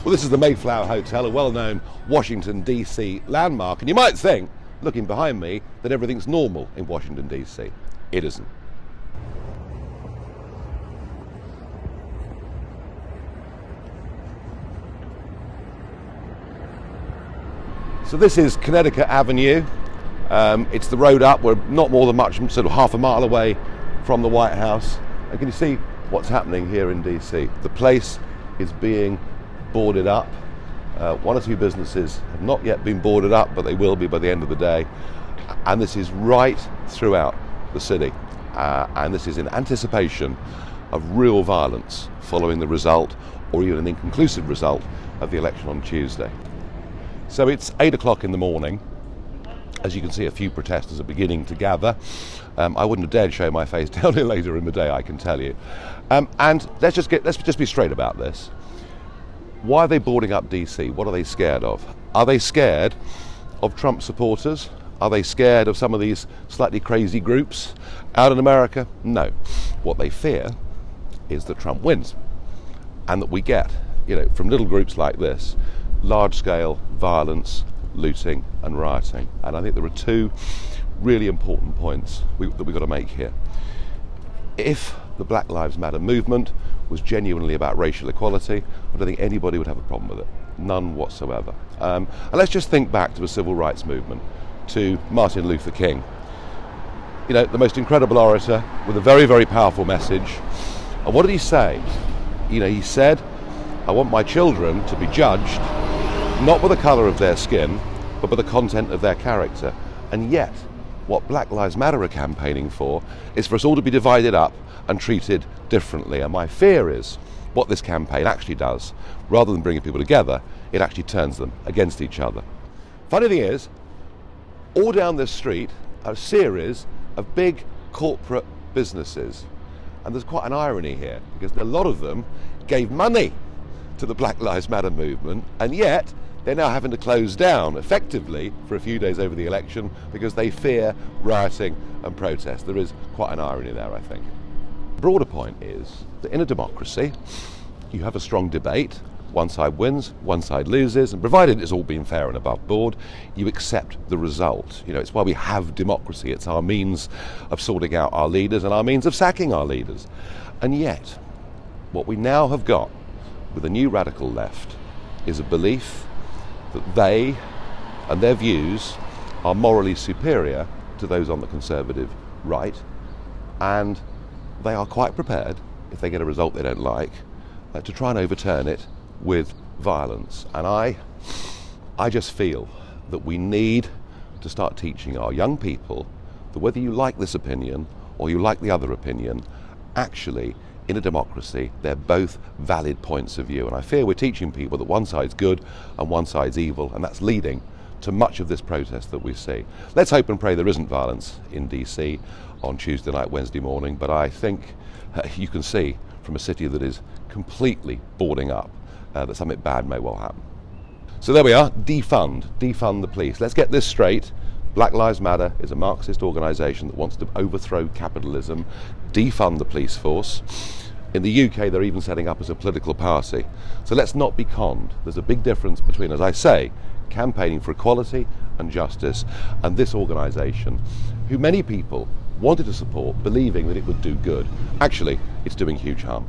Well, this is the Mayflower Hotel, a well-known Washington, D.C. landmark, and you might think, looking behind me, that everything's normal in Washington, D.C. It isn't. So this is Connecticut Avenue. It's the road up. We're not more than much, sort of half a mile away from the White House. And can you see what's happening here in DC? The place is being boarded up. One or two businesses have not yet been boarded up, but they will be by the end of the day. And this is right throughout the city. And this is in anticipation of real violence following the result, or even an inconclusive result, of the election on Tuesday. So it's 8 o'clock in the morning. As you can see, a few protesters are beginning to gather. I wouldn't have dared show my face down here later in the day, I can tell you. And let's just be straight about this. Why are they boarding up DC? What are they scared of? Are they scared of Trump supporters? Are they scared of some of these slightly crazy groups out in America? No. What they fear is that Trump wins, and that we get, from little groups like this, large-scale violence, looting and rioting. And I think there are two really important points that we've got to make here. If the Black Lives Matter movement was genuinely about racial equality, I don't think anybody would have a problem with it. None whatsoever. And let's just think back to the civil rights movement, to Martin Luther King. The most incredible orator with a very, very powerful message. And what did he say? He said, I want my children to be judged not by the colour of their skin, but by the content of their character. And yet, what Black Lives Matter are campaigning for is for us all to be divided up and treated differently. And my fear is what this campaign actually does, rather than bringing people together, it actually turns them against each other. Funny thing is, all down this street are a series of big corporate businesses. And there's quite an irony here, because a lot of them gave money to the Black Lives Matter movement, and yet they're now having to close down effectively for a few days over the election because they fear rioting and protest. There is quite an irony there, I think. The broader point is that in a democracy, you have a strong debate. One side wins, one side loses, and provided it's all been fair and above board, you accept the result. It's why we have democracy. It's our means of sorting out our leaders and our means of sacking our leaders. And yet, what we now have got with the new radical left is a belief that they and their views are morally superior to those on the conservative right, and they are quite prepared, if they get a result they don't like, to try and overturn it with violence. And I just feel that we need to start teaching our young people that whether you like this opinion or you like the other opinion, actually in a democracy, they're both valid points of view. And I fear we're teaching people that one side's good and one side's evil, and that's leading to much of this protest that we see. Let's hope and pray there isn't violence in DC on Tuesday night, Wednesday morning, but I think you can see from a city that is completely boarding up that something bad may well happen. So there we are, defund the police. Let's get this straight. Black Lives Matter is a Marxist organisation that wants to overthrow capitalism, defund the police force. In the UK, they're even setting up as a political party. So let's not be conned. There's a big difference between, as I say, campaigning for equality and justice, and this organisation, who many people wanted to support, believing that it would do good. Actually, it's doing huge harm.